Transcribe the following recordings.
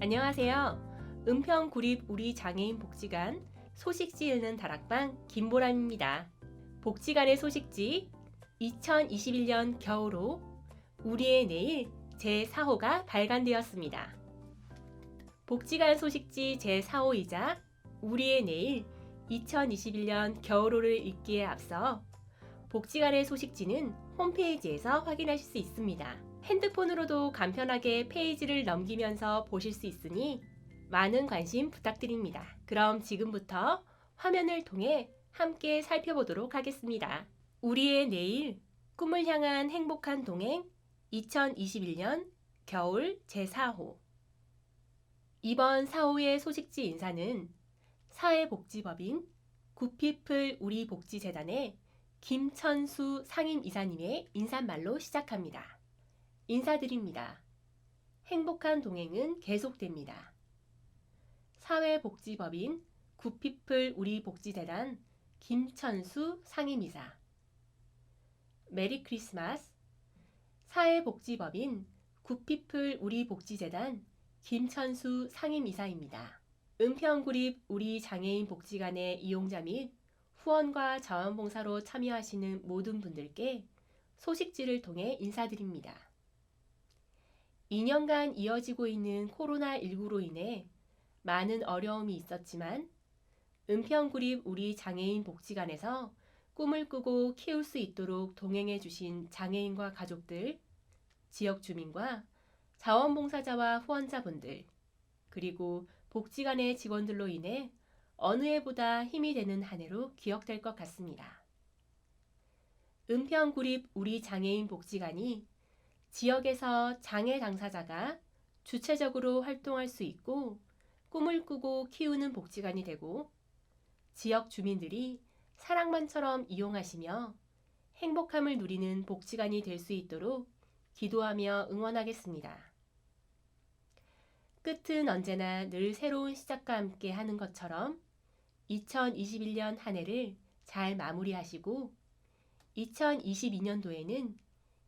안녕하세요. 은평구립 우리 장애인 복지관 소식지 읽는 다락방 김보람입니다. 복지관의 소식지 2021년 겨울호 우리의 내일 제4호가 발간되었습니다. 복지관 소식지 제4호이자 우리의 내일 2021년 겨울호를 읽기에 앞서 복지관의 소식지는 홈페이지에서 확인하실 수 있습니다. 핸드폰으로도 간편하게 페이지를 넘기면서 보실 수 있으니 많은 관심 부탁드립니다. 그럼 지금부터 화면을 통해 함께 살펴보도록 하겠습니다. 우리의 내일, 꿈을 향한 행복한 동행 2021년 겨울 제4호 이번 4호의 소식지 인사는 사회복지법인 굿피플 우리복지재단의 김천수 상임이사님의 인사말로 시작합니다. 인사드립니다. 행복한 동행은 계속됩니다. 사회복지법인 굿피플 우리복지재단 김천수 상임이사 메리 크리스마스 사회복지법인 굿피플 우리복지재단 김천수 상임이사입니다. 은평구립 우리 장애인 복지관의 이용자 및 후원과 자원봉사로 참여하시는 모든 분들께 소식지를 통해 인사드립니다. 2년간 이어지고 있는 코로나19로 인해 많은 어려움이 있었지만 은평구립 우리 장애인 복지관에서 꿈을 꾸고 키울 수 있도록 동행해 주신 장애인과 가족들, 지역 주민과 자원봉사자와 후원자분들, 그리고 복지관의 직원들로 인해 어느 해보다 힘이 되는 한 해로 기억될 것 같습니다. 은평구립 우리 장애인 복지관이 지역에서 장애 당사자가 주체적으로 활동할 수 있고 꿈을 꾸고 키우는 복지관이 되고 지역 주민들이 사랑방처럼 이용하시며 행복함을 누리는 복지관이 될 수 있도록 기도하며 응원하겠습니다. 끝은 언제나 늘 새로운 시작과 함께 하는 것처럼 2021년 한 해를 잘 마무리하시고 2022년도에는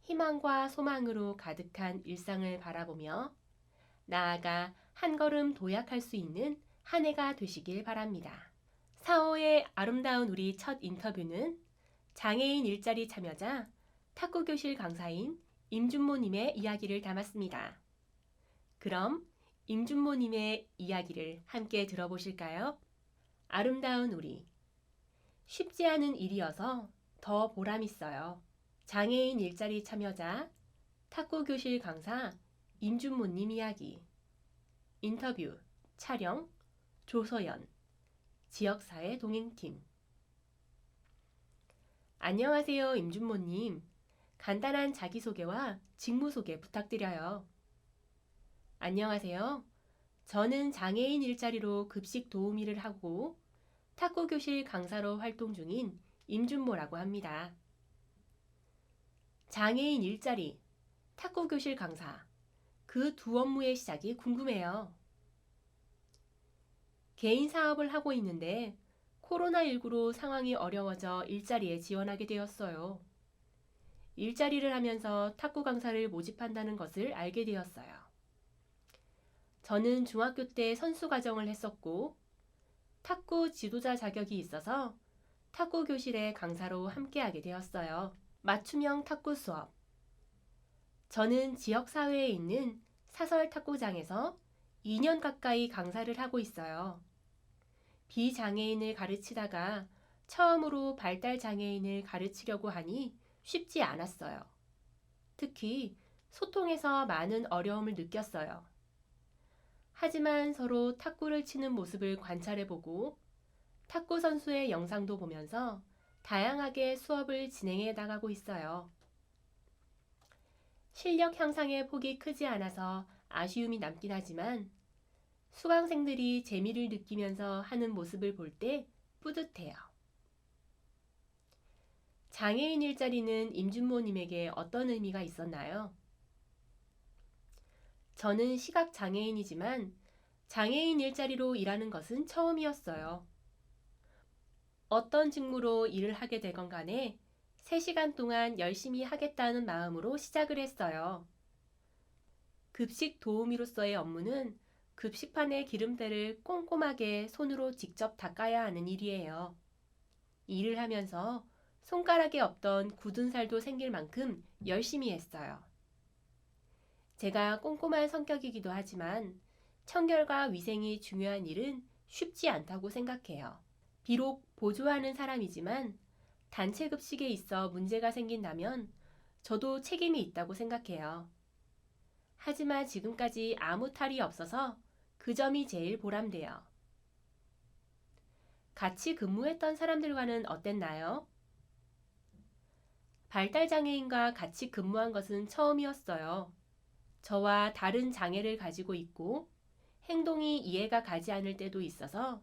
희망과 소망으로 가득한 일상을 바라보며 나아가 한 걸음 도약할 수 있는 한 해가 되시길 바랍니다. 4호의 아름다운 우리 첫 인터뷰는 장애인 일자리 참여자 탁구교실 강사인 임준모님의 이야기를 담았습니다. 그럼 임준모님의 이야기를 함께 들어보실까요? 아름다운 우리 쉽지 않은 일이어서 더 보람있어요. 장애인 일자리 참여자 탁구교실 강사 임준모님 이야기 인터뷰 촬영 조서연 지역사회 동행팀 안녕하세요 임준모님. 간단한 자기소개와 직무소개 부탁드려요. 안녕하세요. 저는 장애인 일자리로 급식 도우미를 하고 탁구교실 강사로 활동 중인 임준모라고 합니다. 장애인 일자리, 탁구교실 강사, 그 두 업무의 시작이 궁금해요. 개인 사업을 하고 있는데 코로나19로 상황이 어려워져 일자리에 지원하게 되었어요. 일자리를 하면서 탁구 강사를 모집한다는 것을 알게 되었어요. 저는 중학교 때 선수 과정을 했었고 탁구 지도자 자격이 있어서 탁구 교실의 강사로 함께하게 되었어요. 맞춤형 탁구 수업. 저는 지역사회에 있는 사설 탁구장에서 2년 가까이 강사를 하고 있어요. 비장애인을 가르치다가 처음으로 발달장애인을 가르치려고 하니 쉽지 않았어요. 특히 소통에서 많은 어려움을 느꼈어요. 하지만 서로 탁구를 치는 모습을 관찰해보고 탁구 선수의 영상도 보면서 다양하게 수업을 진행해 나가고 있어요. 실력 향상의 폭이 크지 않아서 아쉬움이 남긴 하지만 수강생들이 재미를 느끼면서 하는 모습을 볼 때 뿌듯해요. 장애인 일자리는 임준모님에게 어떤 의미가 있었나요? 저는 시각장애인이지만 장애인 일자리로 일하는 것은 처음이었어요. 어떤 직무로 일을 하게 되건 간에 3시간 동안 열심히 하겠다는 마음으로 시작을 했어요. 급식 도우미로서의 업무는 급식판의 기름때를 꼼꼼하게 손으로 직접 닦아야 하는 일이에요. 일을 하면서 손가락에 없던 굳은 살도 생길 만큼 열심히 했어요. 제가 꼼꼼한 성격이기도 하지만 청결과 위생이 중요한 일은 쉽지 않다고 생각해요. 비록 보조하는 사람이지만 단체 급식에 있어 문제가 생긴다면 저도 책임이 있다고 생각해요. 하지만 지금까지 아무 탈이 없어서 그 점이 제일 보람돼요. 같이 근무했던 사람들과는 어땠나요? 발달장애인과 같이 근무한 것은 처음이었어요. 저와 다른 장애를 가지고 있고 행동이 이해가 가지 않을 때도 있어서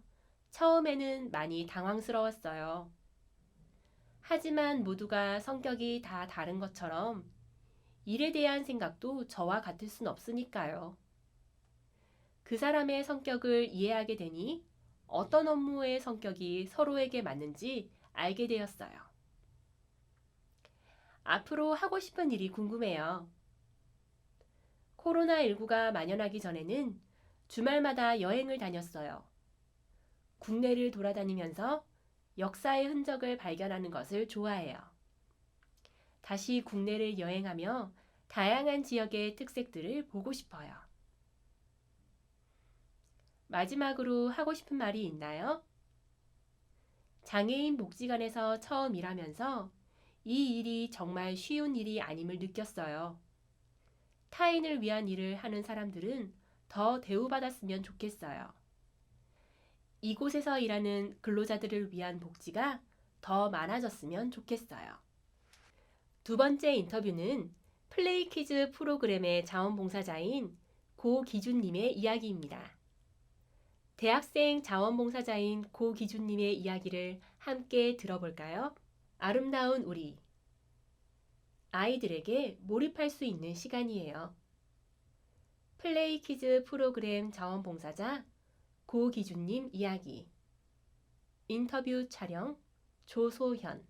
처음에는 많이 당황스러웠어요. 하지만 모두가 성격이 다 다른 것처럼 일에 대한 생각도 저와 같을 순 없으니까요. 그 사람의 성격을 이해하게 되니 어떤 업무의 성격이 서로에게 맞는지 알게 되었어요. 앞으로 하고 싶은 일이 궁금해요. 코로나19가 만연하기 전에는 주말마다 여행을 다녔어요. 국내를 돌아다니면서 역사의 흔적을 발견하는 것을 좋아해요. 다시 국내를 여행하며 다양한 지역의 특색들을 보고 싶어요. 마지막으로 하고 싶은 말이 있나요? 장애인 복지관에서 처음 일하면서 이 일이 정말 쉬운 일이 아님을 느꼈어요. 타인을 위한 일을 하는 사람들은 더 대우받았으면 좋겠어요. 이곳에서 일하는 근로자들을 위한 복지가 더 많아졌으면 좋겠어요. 두 번째 인터뷰는 플레이 키즈 프로그램의 자원봉사자인 고기준님의 이야기입니다. 대학생 자원봉사자인 고기준님의 이야기를 함께 들어볼까요? 아름다운 우리. 아이들에게 몰입할 수 있는 시간이에요. 플레이 키즈 프로그램 자원봉사자 고기준님 이야기. 인터뷰 촬영 조소현,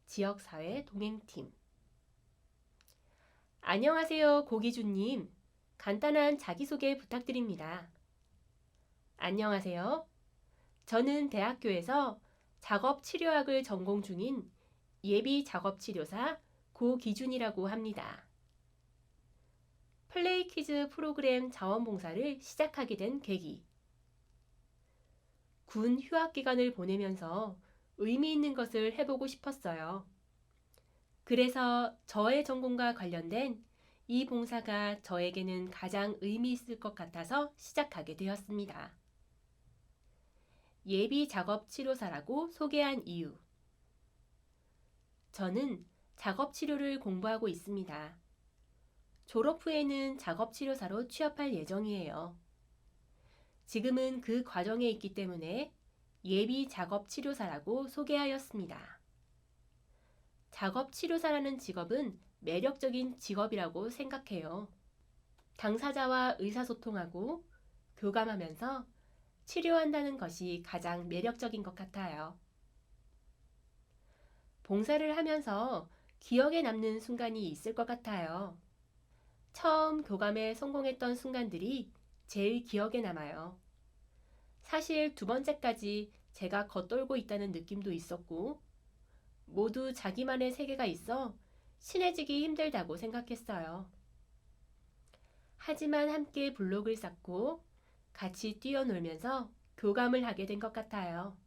지역사회 동행팀. 안녕하세요, 고기준님. 간단한 자기소개 부탁드립니다. 안녕하세요. 저는 대학교에서 작업치료학을 전공 중인 예비 작업치료사 고기준이라고 합니다. 플레이 키즈 프로그램 자원봉사를 시작하게 된 계기. 군 휴학 기간을 보내면서 의미 있는 것을 해보고 싶었어요. 그래서 저의 전공과 관련된 이 봉사가 저에게는 가장 의미 있을 것 같아서 시작하게 되었습니다. 예비 작업 치료사라고 소개한 이유. 저는 작업 치료를 공부하고 있습니다. 졸업 후에는 작업 치료사로 취업할 예정이에요. 지금은 그 과정에 있기 때문에 예비 작업 치료사라고 소개하였습니다. 작업 치료사라는 직업은 매력적인 직업이라고 생각해요. 당사자와 의사소통하고 교감하면서 치료한다는 것이 가장 매력적인 것 같아요. 봉사를 하면서 기억에 남는 순간이 있을 것 같아요. 처음 교감에 성공했던 순간들이 제일 기억에 남아요. 사실 두 번째까지 제가 겉돌고 있다는 느낌도 있었고, 모두 자기만의 세계가 있어 친해지기 힘들다고 생각했어요. 하지만 함께 블록을 쌓고 같이 뛰어놀면서 교감을 하게 된 것 같아요.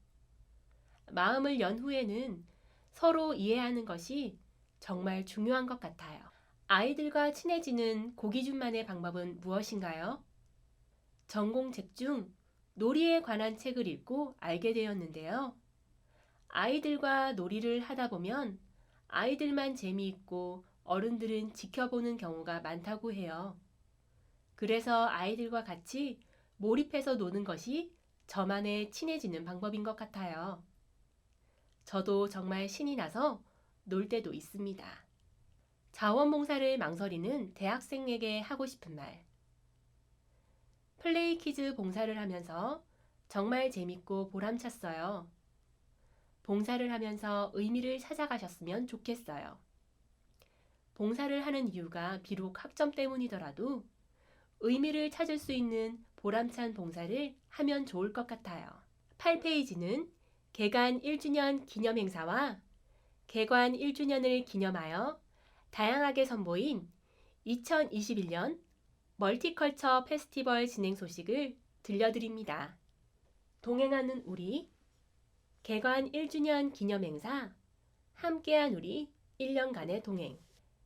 마음을 연 후에는 서로 이해하는 것이 정말 중요한 것 같아요. 아이들과 친해지는 고기준만의 방법은 무엇인가요? 전공책 중 놀이에 관한 책을 읽고 알게 되었는데요. 아이들과 놀이를 하다 보면 아이들만 재미있고 어른들은 지켜보는 경우가 많다고 해요. 그래서 아이들과 같이 몰입해서 노는 것이 저만의 친해지는 방법인 것 같아요. 저도 정말 신이 나서 놀 때도 있습니다. 자원봉사를 망설이는 대학생에게 하고 싶은 말. 플레이 키즈 봉사를 하면서 정말 재밌고 보람찼어요. 봉사를 하면서 의미를 찾아가셨으면 좋겠어요. 봉사를 하는 이유가 비록 학점 때문이더라도 의미를 찾을 수 있는 보람찬 봉사를 하면 좋을 것 같아요. 8페이지는 개관 1주년 기념 행사와 개관 1주년을 기념하여 다양하게 선보인 2021년 멀티컬처 페스티벌 진행 소식을 들려드립니다. 동행하는 우리 개관 1주년 기념 행사 함께한 우리 1년간의 동행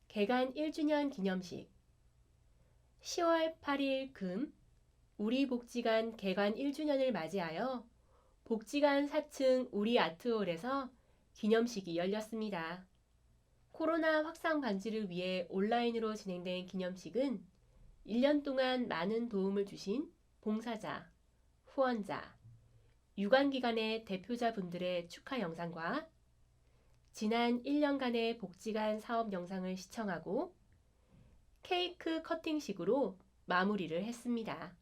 개관 1주년 기념식 10월 8일 금 우리 복지관 개관 1주년을 맞이하여 복지관 4층 우리 아트홀에서 기념식이 열렸습니다. 코로나 확산 방지를 위해 온라인으로 진행된 기념식은 1년 동안 많은 도움을 주신 봉사자, 후원자, 유관기관의 대표자분들의 축하 영상과 지난 1년간의 복지관 사업 영상을 시청하고 케이크 커팅식으로 마무리를 했습니다.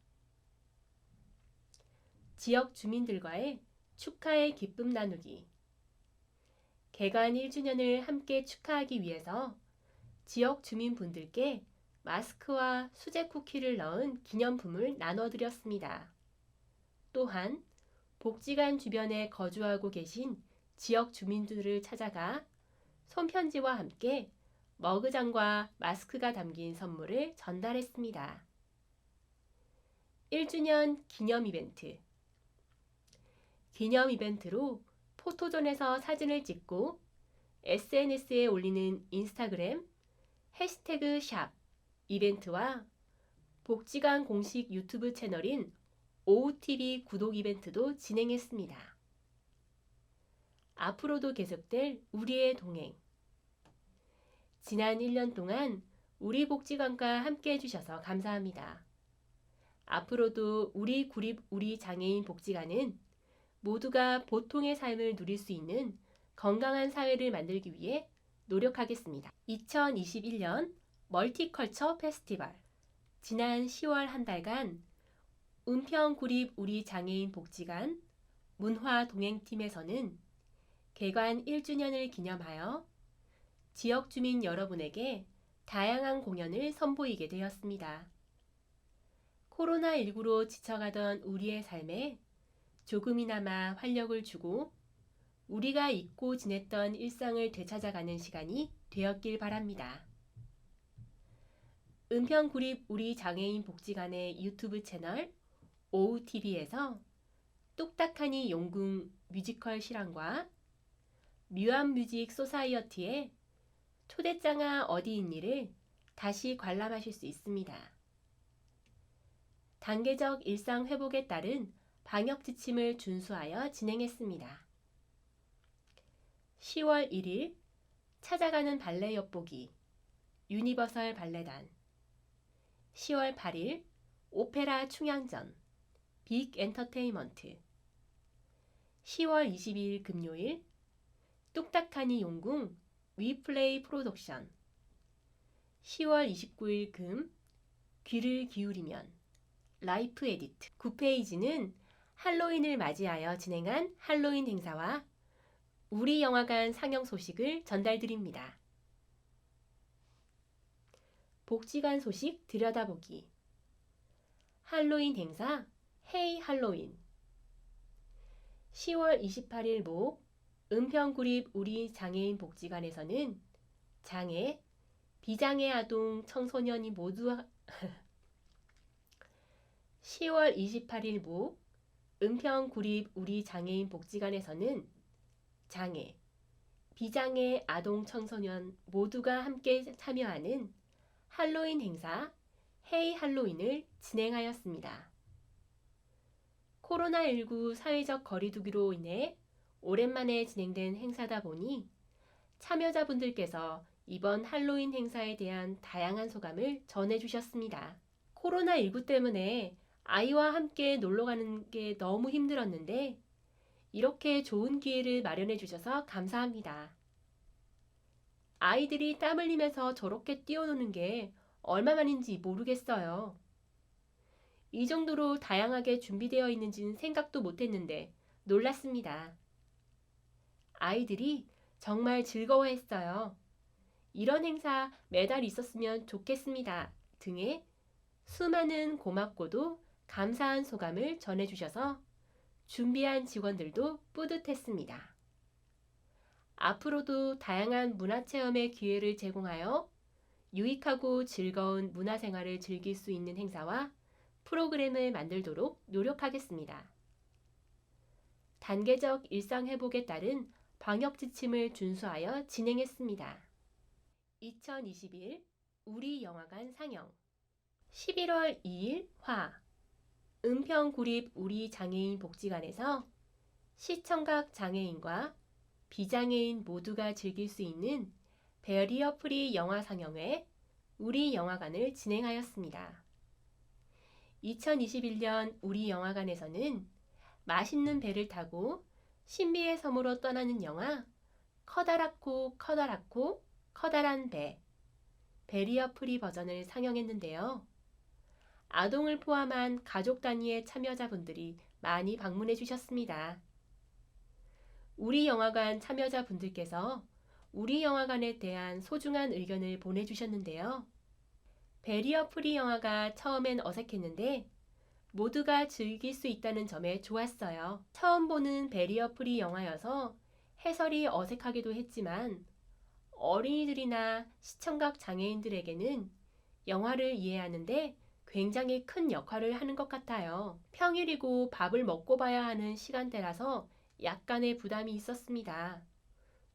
지역 주민들과의 축하의 기쁨 나누기 개관 1주년을 함께 축하하기 위해서 지역 주민분들께 마스크와 수제 쿠키를 넣은 기념품을 나눠드렸습니다. 또한 복지관 주변에 거주하고 계신 지역 주민들을 찾아가 손편지와 함께 머그잔과 마스크가 담긴 선물을 전달했습니다. 1주년 기념 이벤트 기념 이벤트로 포토존에서 사진을 찍고 SNS에 올리는 인스타그램 해시태그 샵 이벤트와 복지관 공식 유튜브 채널인 OOTV 구독 이벤트도 진행했습니다. 앞으로도 계속될 우리의 동행 지난 1년 동안 우리 복지관과 함께 해주셔서 감사합니다. 앞으로도 우리 구립 우리 장애인 복지관은 모두가 보통의 삶을 누릴 수 있는 건강한 사회를 만들기 위해 노력하겠습니다. 2021년 멀티컬처 페스티벌 지난 10월 한 달간 은평구립 우리 장애인 복지관 문화 동행팀에서는 개관 1주년을 기념하여 지역 주민 여러분에게 다양한 공연을 선보이게 되었습니다. 코로나19로 지쳐가던 우리의 삶에 조금이나마 활력을 주고 우리가 잊고 지냈던 일상을 되찾아가는 시간이 되었길 바랍니다. 은평구립 우리 장애인 복지관의 유튜브 채널 OOTV에서 뚝딱하니 용궁 뮤지컬 실황과 뮤암뮤직 소사이어티의 초대장아 어디 있니를 다시 관람하실 수 있습니다. 단계적 일상 회복에 따른 방역 지침을 준수하여 진행했습니다. 10월 1일 찾아가는 발레 엿보기 유니버설 발레단 10월 8일 오페라 충향전 빅 엔터테인먼트 10월 22일 금요일 뚝딱하니 용궁 위플레이 프로덕션 10월 29일 금 귀를 기울이면 라이프 에디트 9페이지는 할로윈을 맞이하여 진행한 할로윈 행사와 우리 영화관 상영 소식을 전달드립니다. 복지관 소식 들여다보기 할로윈 행사 헤이 할로윈 10월 28일 목 은평구립 우리 장애인 복지관에서는 장애, 비장애 아동 청소년이 모두 10월 28일 목 은평구립 우리 장애인 복지관에서는 장애, 비장애 아동 청소년 모두가 함께 참여하는 할로윈 행사 헤이 할로윈을 진행하였습니다. 코로나19 사회적 거리두기로 인해 오랜만에 진행된 행사다 보니 참여자분들께서 이번 할로윈 행사에 대한 다양한 소감을 전해주셨습니다. 코로나19 때문에 아이와 함께 놀러가는 게 너무 힘들었는데 이렇게 좋은 기회를 마련해 주셔서 감사합니다. 아이들이 땀 흘리면서 저렇게 뛰어노는 게 얼마만인지 모르겠어요. 이 정도로 다양하게 준비되어 있는지는 생각도 못했는데 놀랐습니다. 아이들이 정말 즐거워했어요. 이런 행사 매달 있었으면 좋겠습니다 등의 수많은 고맙고도 감사한 소감을 전해주셔서 준비한 직원들도 뿌듯했습니다. 앞으로도 다양한 문화체험의 기회를 제공하여 유익하고 즐거운 문화생활을 즐길 수 있는 행사와 프로그램을 만들도록 노력하겠습니다. 단계적 일상회복에 따른 방역 지침을 준수하여 진행했습니다. 2021 우리 영화관 상영 11월 2일 화 은평구립 우리 장애인 복지관에서 시청각 장애인과 비장애인 모두가 즐길 수 있는 베리어 프리 영화 상영회 우리 영화관을 진행하였습니다. 2021년 우리 영화관에서는 맛있는 배를 타고 신비의 섬으로 떠나는 영화 커다랗고 커다랗고 커다란 배 베리어 프리 버전을 상영했는데요. 아동을 포함한 가족 단위의 참여자분들이 많이 방문해 주셨습니다. 우리 영화관 참여자분들께서 우리 영화관에 대한 소중한 의견을 보내주셨는데요. 베리어 프리 영화가 처음엔 어색했는데 모두가 즐길 수 있다는 점에 좋았어요. 처음 보는 베리어 프리 영화여서 해설이 어색하기도 했지만 어린이들이나 시청각 장애인들에게는 영화를 이해하는데 굉장히 큰 역할을 하는 것 같아요. 평일이고 밥을 먹고 봐야 하는 시간대라서 약간의 부담이 있었습니다.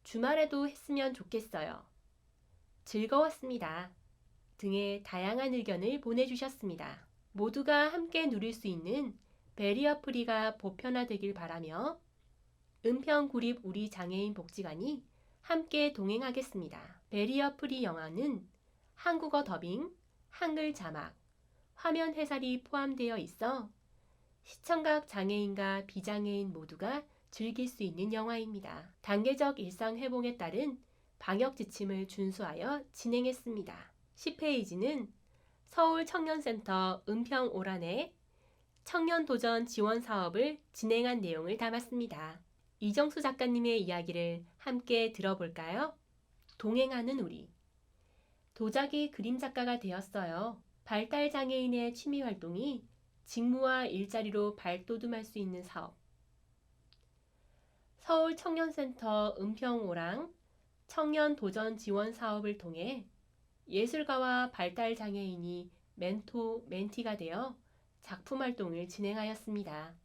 주말에도 했으면 좋겠어요. 즐거웠습니다. 등의 다양한 의견을 보내주셨습니다. 모두가 함께 누릴 수 있는 베리어 프리가 보편화되길 바라며 은평구립 우리 장애인 복지관이 함께 동행하겠습니다. 베리어 프리 영화는 한국어 더빙, 한글 자막, 화면 해설이 포함되어 있어 시청각 장애인과 비장애인 모두가 즐길 수 있는 영화입니다. 단계적 일상 회복에 따른 방역 지침을 준수하여 진행했습니다. 10페이지는 서울 청년센터 은평 오란에 청년도전 지원 사업을 진행한 내용을 담았습니다. 이정수 작가님의 이야기를 함께 들어볼까요? 동행하는 우리. 도자기 그림 작가가 되었어요. 발달장애인의 취미활동이 직무와 일자리로 발돋움할 수 있는 사업. 서울 청년센터 은평오랑 청년 도전 지원 사업을 통해 예술가와 발달장애인이 멘토, 멘티가 되어 작품활동을 진행하였습니다.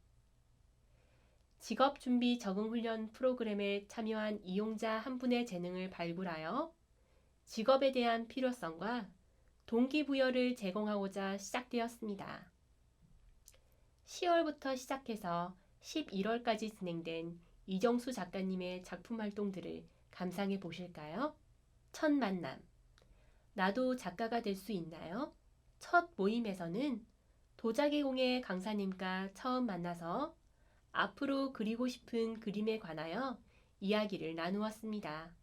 직업준비 적응훈련 프로그램에 참여한 이용자 한 분의 재능을 발굴하여 직업에 대한 필요성과 동기부여를 제공하고자 시작되었습니다. 10월부터 시작해서 11월까지 진행된 이정수 작가님의 작품 활동들을 감상해 보실까요? 첫 만남. 나도 작가가 될 수 있나요? 첫 모임에서는 도자기공예 강사님과 처음 만나서 앞으로 그리고 싶은 그림에 관하여 이야기를 나누었습니다.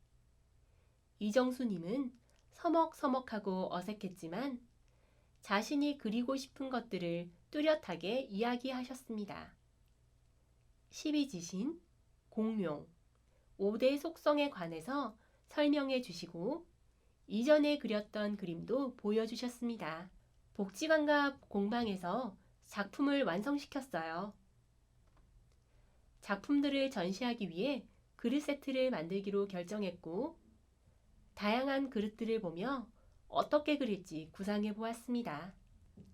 이정수님은 서먹서먹하고 어색했지만 자신이 그리고 싶은 것들을 뚜렷하게 이야기하셨습니다. 12지신, 공룡, 5대 속성에 관해서 설명해 주시고 이전에 그렸던 그림도 보여주셨습니다. 복지관과 공방에서 작품을 완성시켰어요. 작품들을 전시하기 위해 그릇 세트를 만들기로 결정했고 다양한 그릇들을 보며 어떻게 그릴지 구상해 보았습니다.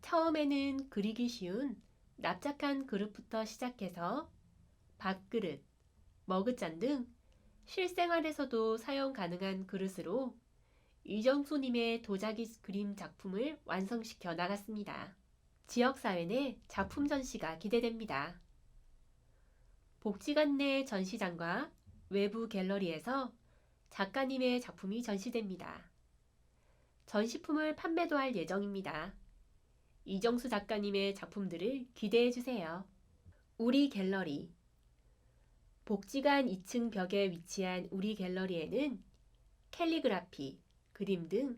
처음에는 그리기 쉬운 납작한 그릇부터 시작해서 밥그릇, 머그잔 등 실생활에서도 사용 가능한 그릇으로 이정수님의 도자기 그림 작품을 완성시켜 나갔습니다. 지역사회 내 작품 전시가 기대됩니다. 복지관 내 전시장과 외부 갤러리에서 작가님의 작품이 전시됩니다. 전시품을 판매도 할 예정입니다. 이정수 작가님의 작품들을 기대해 주세요. 우리 갤러리. 복지관 2층 벽에 위치한 우리 갤러리에는 캘리그라피, 그림 등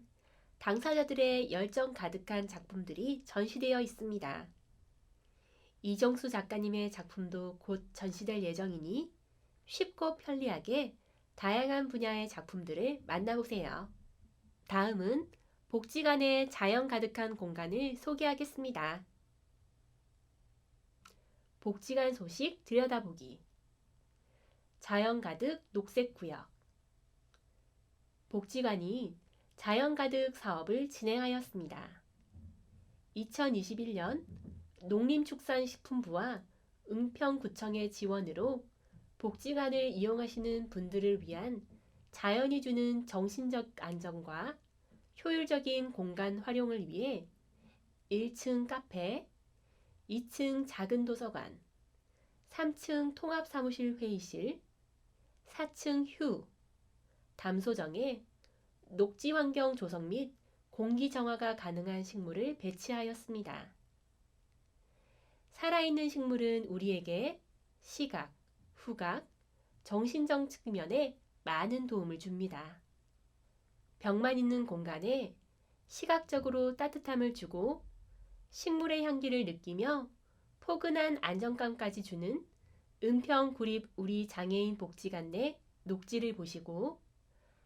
당사자들의 열정 가득한 작품들이 전시되어 있습니다. 이정수 작가님의 작품도 곧 전시될 예정이니 쉽고 편리하게 다양한 분야의 작품들을 만나보세요. 다음은 복지관의 자연 가득한 공간을 소개하겠습니다. 복지관 소식 들여다보기. 자연 가득 녹색 구역. 복지관이 자연 가득 사업을 진행하였습니다. 2021년 농림축산식품부와 은평구청의 지원으로 복지관을 이용하시는 분들을 위한 자연이 주는 정신적 안정과 효율적인 공간 활용을 위해 1층 카페, 2층 작은 도서관, 3층 통합사무실 회의실, 4층 휴, 담소정에 녹지 환경 조성 및 공기 정화가 가능한 식물을 배치하였습니다. 살아있는 식물은 우리에게 시각, 후각, 정신적 측면에 많은 도움을 줍니다. 벽만 있는 공간에 시각적으로 따뜻함을 주고 식물의 향기를 느끼며 포근한 안정감까지 주는 은평구립 우리 장애인 복지관 내 녹지를 보시고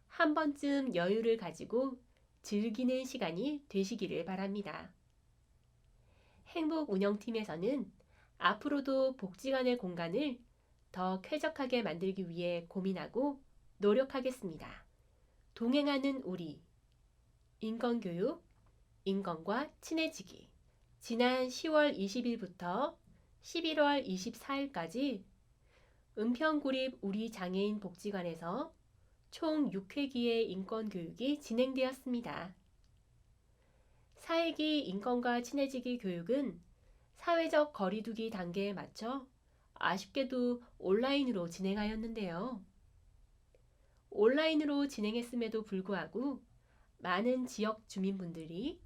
한 번쯤 여유를 가지고 즐기는 시간이 되시기를 바랍니다. 행복운영팀에서는 앞으로도 복지관의 공간을 더 쾌적하게 만들기 위해 고민하고 노력하겠습니다. 동행하는 우리, 인권교육, 인권과 친해지기. 지난 10월 20일부터 11월 24일까지 은평구립 우리 장애인 복지관에서 총 6회기의 인권교육이 진행되었습니다. 4회기 인권과 친해지기 교육은 사회적 거리두기 단계에 맞춰 아쉽게도 온라인으로 진행하였는데요. 온라인으로 진행했음에도 불구하고 많은 지역 주민분들이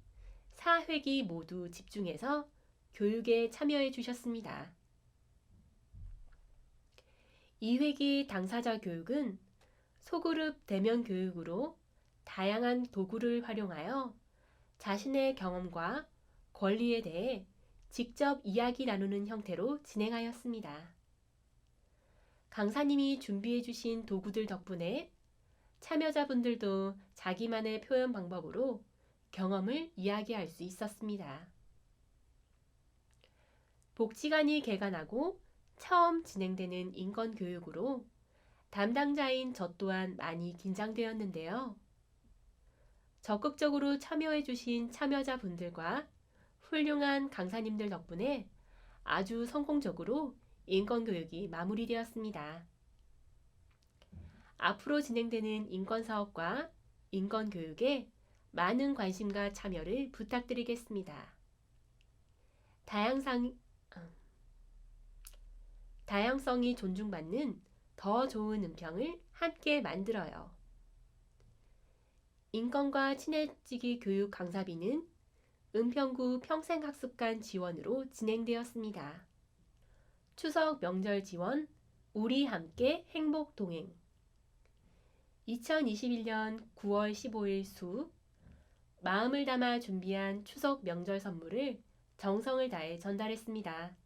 4회기 모두 집중해서 교육에 참여해 주셨습니다. 2회기 당사자 교육은 소그룹 대면 교육으로 다양한 도구를 활용하여 자신의 경험과 권리에 대해 직접 이야기 나누는 형태로 진행하였습니다. 강사님이 준비해 주신 도구들 덕분에 참여자분들도 자기만의 표현 방법으로 경험을 이야기할 수 있었습니다. 복지관이 개관하고 처음 진행되는 인권교육으로 담당자인 저 또한 많이 긴장되었는데요. 적극적으로 참여해 주신 참여자분들과 훌륭한 강사님들 덕분에 아주 성공적으로 인권교육이 마무리되었습니다. 앞으로 진행되는 인권사업과 인권교육에 많은 관심과 참여를 부탁드리겠습니다. 다양성이 존중받는 더 좋은 은평을 함께 만들어요. 인권과 친해지기 교육 강사비는 은평구 평생학습관 지원으로 진행되었습니다. 추석 명절 지원 우리 함께 행복 동행 2021년 9월 15일 수 마음을 담아 준비한 추석 명절 선물을 정성을 다해 전달했습니다.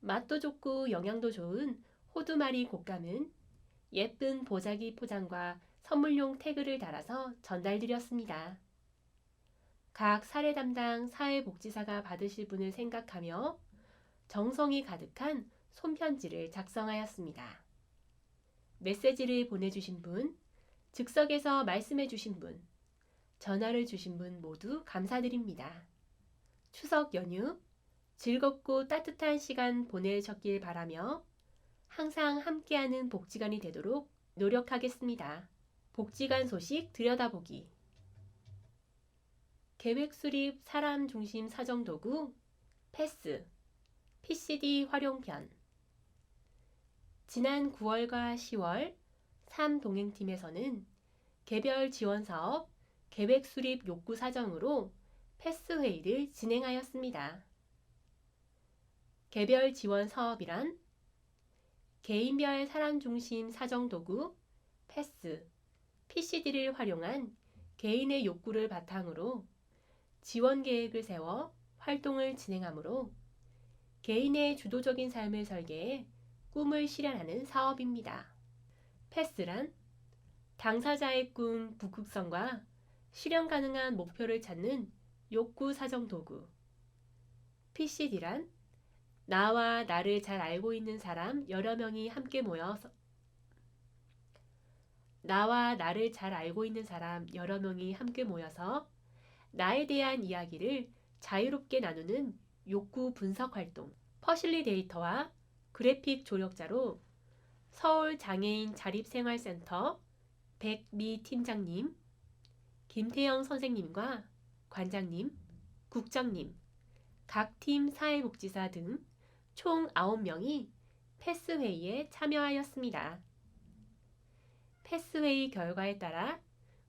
맛도 좋고 영양도 좋은 호두마리 곶감은 예쁜 보자기 포장과 선물용 태그를 달아서 전달드렸습니다. 각 사례 담당 사회복지사가 받으실 분을 생각하며 정성이 가득한 손편지를 작성하였습니다. 메시지를 보내주신 분, 즉석에서 말씀해 주신 분, 전화를 주신 분 모두 감사드립니다. 추석 연휴 즐겁고 따뜻한 시간 보내셨길 바라며 항상 함께하는 복지관이 되도록 노력하겠습니다. 복지관 소식 들여다보기. 계획 수립 사람 중심 사정 도구 패스, PCD 활용편. 지난 9월과 10월 3동행팀에서는 개별 지원 사업 계획 수립 욕구 사정으로 패스 회의를 진행하였습니다. 개별 지원 사업이란 개인별 사람 중심 사정 도구 패스, PCD를 활용한 개인의 욕구를 바탕으로 지원 계획을 세워 활동을 진행하므로 개인의 주도적인 삶을 설계해 꿈을 실현하는 사업입니다. 패스란 당사자의 꿈 북극성과 실현 가능한 목표를 찾는 욕구 사정 도구. PCD란 나와 나를 잘 알고 있는 사람 여러 명이 함께 모여서 나에 대한 이야기를 자유롭게 나누는 욕구 분석 활동. 퍼실리데이터와 그래픽 조력자로 서울장애인 자립생활센터 백미 팀장님, 김태영 선생님과 관장님, 국장님, 각 팀 사회복지사 등 총 9명이 패스회의에 참여하였습니다. 패스회의 결과에 따라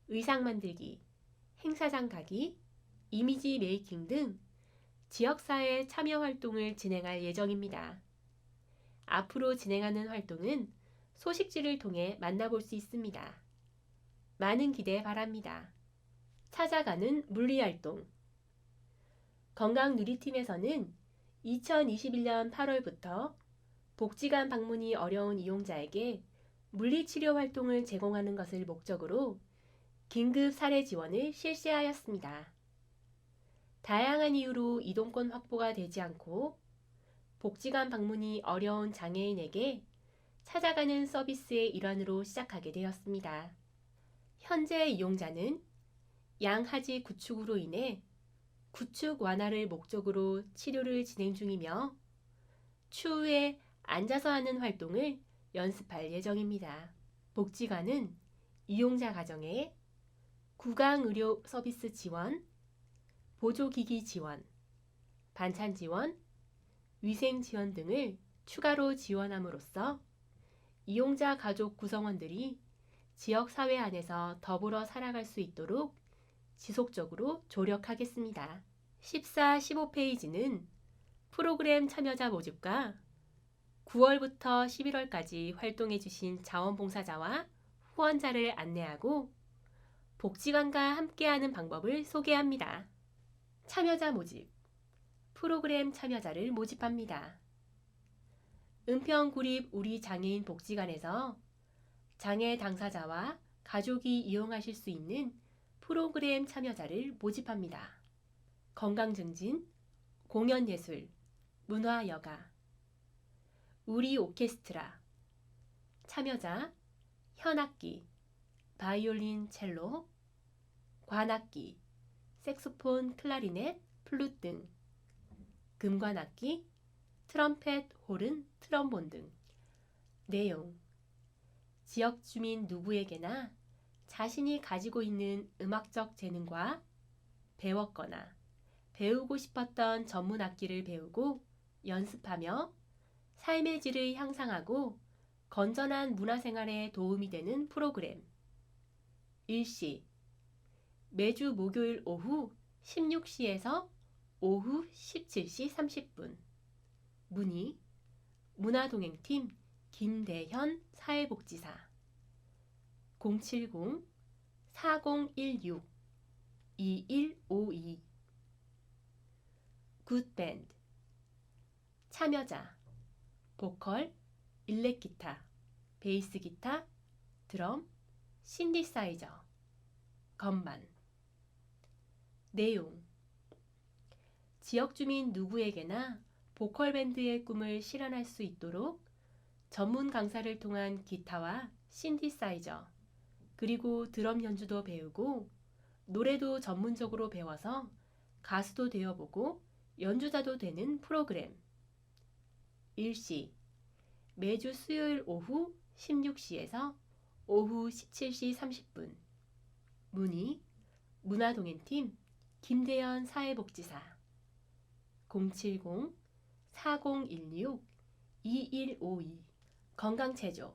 의상 만들기, 행사장 가기, 이미지 메이킹 등 지역사회 참여 활동을 진행할 예정입니다. 앞으로 진행하는 활동은 소식지를 통해 만나볼 수 있습니다. 많은 기대 바랍니다. 찾아가는 물리활동. 건강누리팀에서는 2021년 8월부터 복지관 방문이 어려운 이용자에게 물리치료 활동을 제공하는 것을 목적으로 긴급 사례 지원을 실시하였습니다. 다양한 이유로 이동권 확보가 되지 않고 복지관 방문이 어려운 장애인에게 찾아가는 서비스의 일환으로 시작하게 되었습니다. 현재 이용자는 양하지 구축으로 인해 구축 완화를 목적으로 치료를 진행 중이며 추후에 앉아서 하는 활동을 연습할 예정입니다. 복지관은 이용자 가정에 구강의료 서비스 지원, 보조기기 지원, 반찬 지원, 위생 지원 등을 추가로 지원함으로써 이용자 가족 구성원들이 지역사회 안에서 더불어 살아갈 수 있도록 지속적으로 조력하겠습니다. 14, 15페이지는 프로그램 참여자 모집과 9월부터 11월까지 활동해주신 자원봉사자와 후원자를 안내하고 복지관과 함께하는 방법을 소개합니다. 참여자 모집. 프로그램 참여자를 모집합니다. 은평구립 우리 장애인 복지관에서 장애 당사자와 가족이 이용하실 수 있는 프로그램 참여자를 모집합니다. 건강증진, 공연예술, 문화여가, 우리 오케스트라, 참여자, 현악기, 바이올린, 첼로, 관악기, 색소폰, 클라리넷, 플룻 등, 금관악기, 트럼펫, 호른, 트럼본 등. 내용: 지역 주민 누구에게나 자신이 가지고 있는 음악적 재능과 배웠거나 배우고 싶었던 전문 악기를 배우고 연습하며 삶의 질을 향상하고 건전한 문화생활에 도움이 되는 프로그램. 일시 매주 목요일 오후 16시에서 오후 17시 30분. 문의 문화동행팀 김대현 사회복지사 070-4016-2152. 굿밴드. 참여자 보컬, 일렉기타, 베이스기타, 드럼, 신디사이저, 건반. 내용: 지역주민 누구에게나 보컬밴드의 꿈을 실현할 수 있도록 전문 강사를 통한 기타와 신디사이저, 그리고 드럼 연주도 배우고 노래도 전문적으로 배워서 가수도 되어보고 연주자도 되는 프로그램. 일시 매주 수요일 오후 16시에서 오후 17시 30분. 문의 문화동행팀 김대현 사회복지사 070-4016-2152. 건강체조.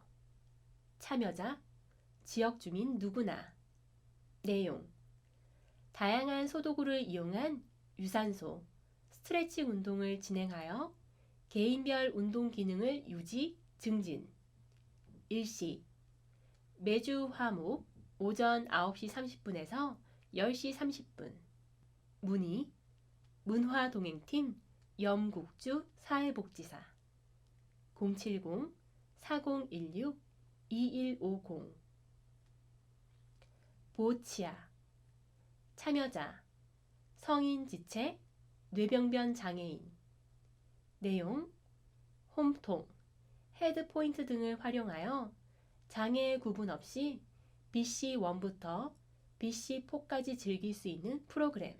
참여자 지역주민 누구나. 내용: 다양한 소도구를 이용한 유산소, 스트레칭 운동을 진행하여 개인별 운동 기능을 유지, 증진. 일시 매주 화목 오전 9시 30분에서 10시 30분. 문의 문화동행팀 염국주 사회복지사 070-4016-2150. 보치아. 참여자, 성인 지체, 뇌병변 장애인. 내용, 홈통, 헤드포인트 등을 활용하여 장애 구분 없이 BC1부터 BC4까지 즐길 수 있는 프로그램.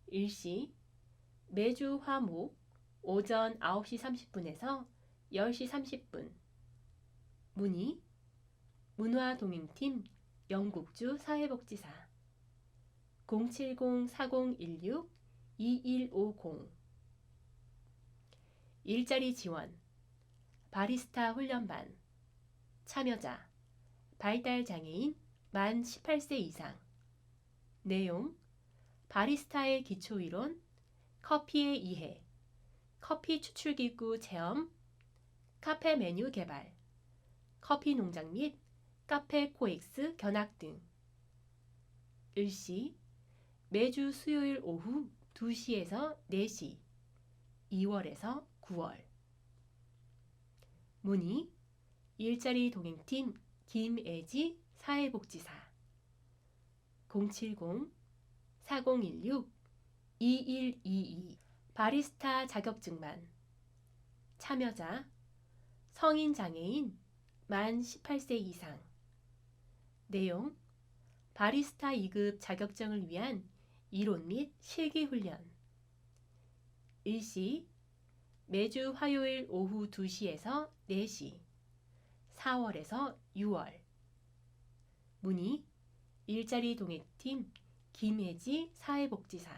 일시, 매주 화목 오전 9시 30분에서 10시 30분. 문의, 문화동행팀 영국주 사회복지사 070-4016-2150. 일자리 지원, 바리스타 훈련반. 참여자, 발달장애인 만 18세 이상. 내용, 바리스타의 기초이론, 커피의 이해, 커피 추출기구 체험, 카페 메뉴 개발, 커피 농장 및 카페 코엑스 견학 등. 일시, 매주 수요일 오후 2시에서 4시, 2월에서 9월. 문의, 일자리 동행팀 김애지 사회복지사 070-4016-2122. 바리스타 자격증만. 참여자, 성인 장애인 만 18세 이상. 내용, 바리스타 2급 자격증을 위한 이론 및 실기 훈련. 일시, 매주 화요일 오후 2시에서 4시, 4월에서 6월. 문의, 일자리 동행팀 김혜지 사회복지사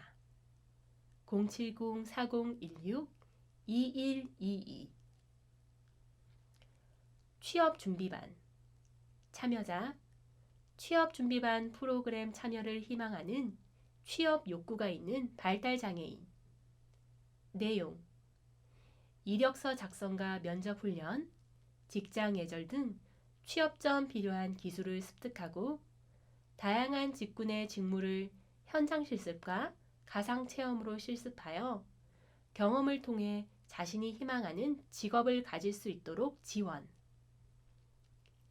070-4016-2122. 취업준비반. 참여자, 취업준비반 프로그램 참여를 희망하는 취업 욕구가 있는 발달장애인. 내용, 이력서 작성과 면접 훈련, 직장 예절 등 취업 전 필요한 기술을 습득하고 다양한 직군의 직무를 현장 실습과 가상 체험으로 실습하여 경험을 통해 자신이 희망하는 직업을 가질 수 있도록 지원.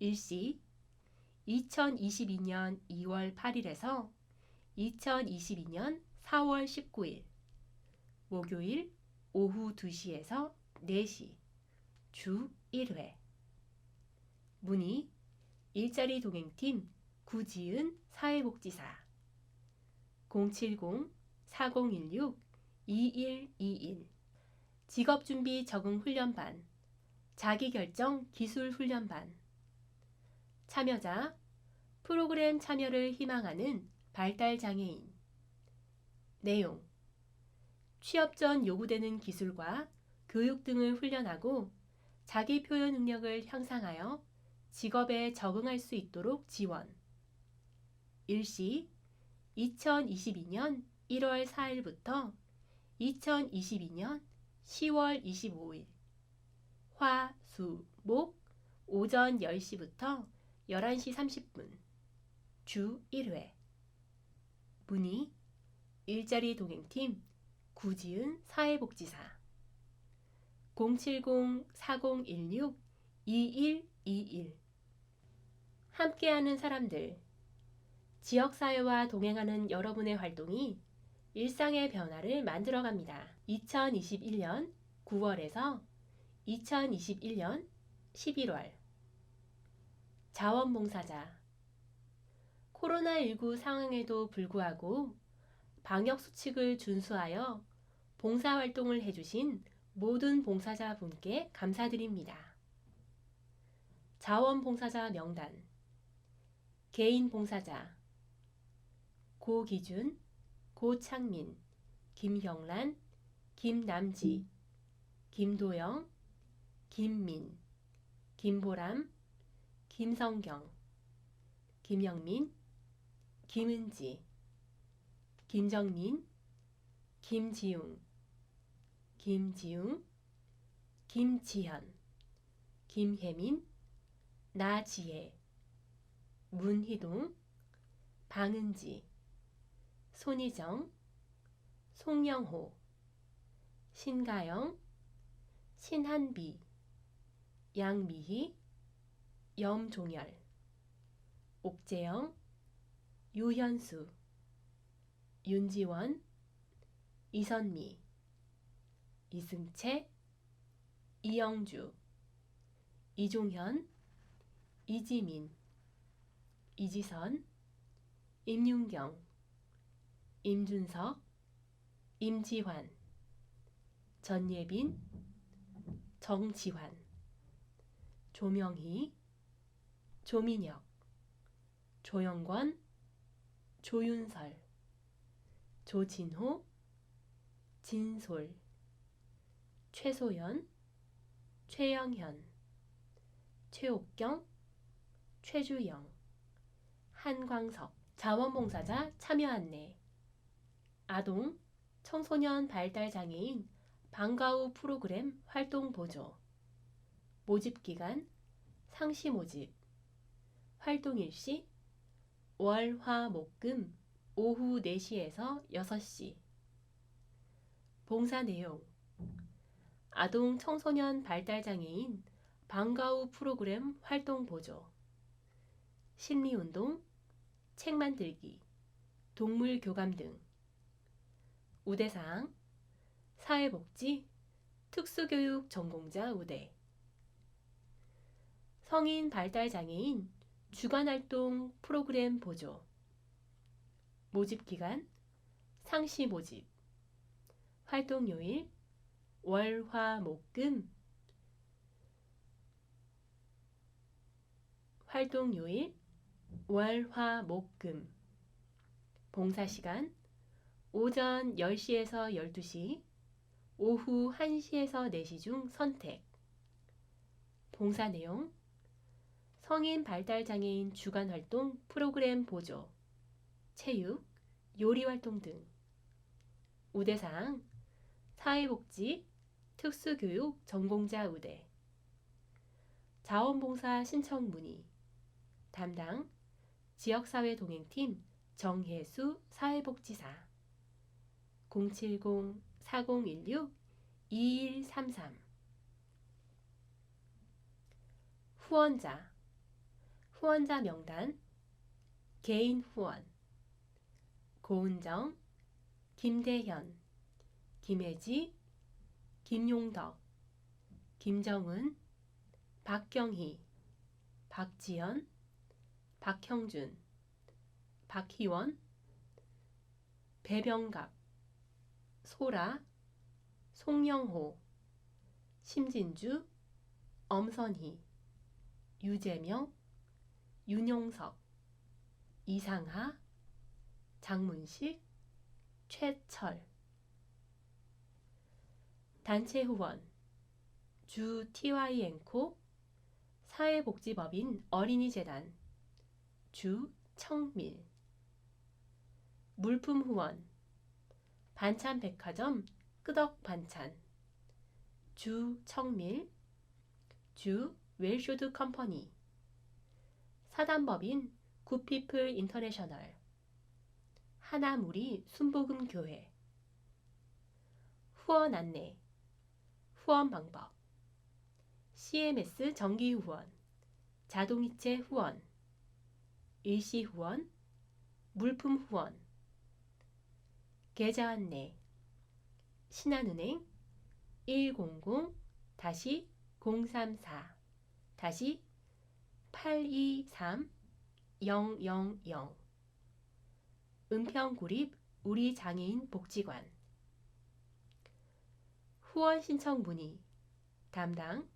일시, 2022년 2월 8일에서 2022년 4월 19일 목요일 오후 2시에서 4시 주 1회. 문의, 일자리 동행팀 구지은 사회복지사 070-4016-2121. 직업준비 적응 훈련반, 자기결정 기술 훈련반. 참여자, 프로그램 참여를 희망하는 발달장애인. 내용, 취업 전 요구되는 기술과 교육 등을 훈련하고 자기 표현 능력을 향상하여 직업에 적응할 수 있도록 지원. 일시, 2022년 1월 4일부터 2022년 10월 25일 화, 수, 목 오전 10시부터 11시 30분 주 1회. 문의, 일자리 동행팀 구지은 사회복지사 070-4016-2121. 함께하는 사람들. 지역사회와 동행하는 여러분의 활동이 일상의 변화를 만들어갑니다. 2021년 9월에서 2021년 11월. 자원봉사자. 코로나19 상황에도 불구하고 방역수칙을 준수하여 봉사활동을 해주신 모든 봉사자분께 감사드립니다. 자원봉사자 명단. 개인봉사자 고기준, 고창민, 김형란, 김남지, 김도영, 김민, 김보람, 김성경, 김영민, 김은지, 김정민, 김지웅, 김지웅, 김지현, 김혜민, 나지혜, 문희동, 방은지, 손희정, 송영호, 신가영, 신한비, 양미희, 염종열, 옥재영, 유현수, 윤지원, 이선미, 이승채, 이영주, 이종현, 이지민, 이지선, 임윤경, 임준석, 임지환, 전예빈, 정지환, 조명희, 조민혁, 조영권, 조윤설, 조진호, 진솔, 최소연, 최영현, 최옥경, 최주영, 한광석. 자원봉사자 참여 안내. 아동, 청소년 발달장애인 방과 후 프로그램 활동 보조. 모집기간 상시 모집. 활동일시 월, 화, 목, 금 오후 4시에서 6시. 봉사 내용 아동, 청소년 발달장애인 방과 후 프로그램 활동 보조. 심리운동, 책 만들기, 동물 교감 등. 우대사항 사회복지, 특수교육 전공자 우대. 성인 발달장애인 주간활동 프로그램 보조. 모집기간 상시 모집. 활동요일 월, 화, 목, 금. 활동요일 월, 화, 목, 금. 봉사시간 오전 10시에서 12시, 오후 1시에서 4시 중 선택. 봉사 내용 성인 발달장애인 주간활동 프로그램 보조, 체육, 요리활동 등. 우대사항 사회복지, 특수교육 전공자 우대. 자원봉사 신청 문의. 담당 지역사회동행팀 정혜수 사회복지사. 070-4016-2133. 후원자 명단. 개인 후원 고은정, 김대현, 김혜지, 김용덕, 김정은, 박경희, 박지연, 박형준, 박희원, 배병갑, 소라, 송영호, 심진주, 엄선희, 유재명, 윤용석, 이상하, 장문식, 최철. 단체 후원 주 TY앵코, 사회복지법인 어린이재단, 주 청밀. 물품 후원 반찬백화점 끄덕반찬, 주 청밀, 주 웰쇼드 컴퍼니. 사단법인 굿피플 인터내셔널, 하나무리 순복음교회. 후원 안내. 후원 방법 CMS 정기후원, 자동이체 후원, 일시후원, 물품 후원. 계좌 안내 신한은행 100-003-823-000. 은평구립 우리장애인 복지관. 후원 신청 문의. 담당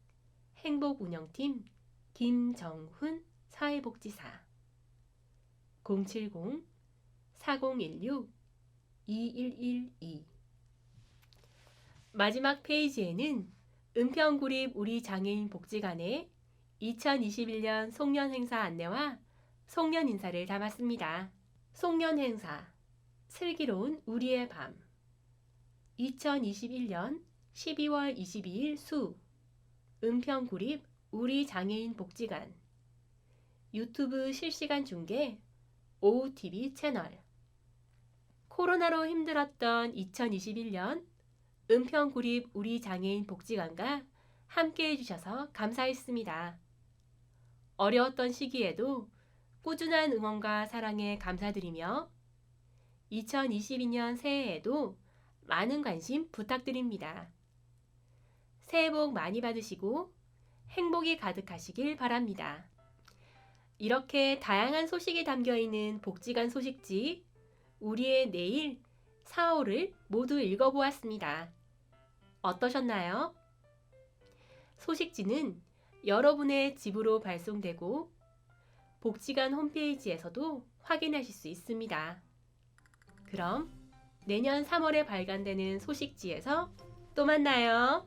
행복운영팀 김정훈 사회복지사. 070-4016-2112. 마지막 페이지에는 은평구립 우리장애인 복지관의 2021년 송년행사 안내와 송년인사를 담았습니다. 송년행사 슬기로운 우리의 밤. 2021년 12월 22일 수 은평구립 우리장애인 복지관. 유튜브 실시간 중계 OTV 채널. 코로나로 힘들었던 2021년 은평구립 우리장애인 복지관과 함께 해주셔서 감사했습니다. 어려웠던 시기에도 꾸준한 응원과 사랑에 감사드리며 2022년 새해에도 많은 관심 부탁드립니다. 새해 복 많이 받으시고 행복이 가득하시길 바랍니다. 이렇게 다양한 소식이 담겨 있는 복지관 소식지 우리의 내일 4호를 모두 읽어보았습니다. 어떠셨나요? 소식지는 여러분의 집으로 발송되고 복지관 홈페이지에서도 확인하실 수 있습니다. 그럼 내년 3월에 발간되는 소식지에서 또 만나요.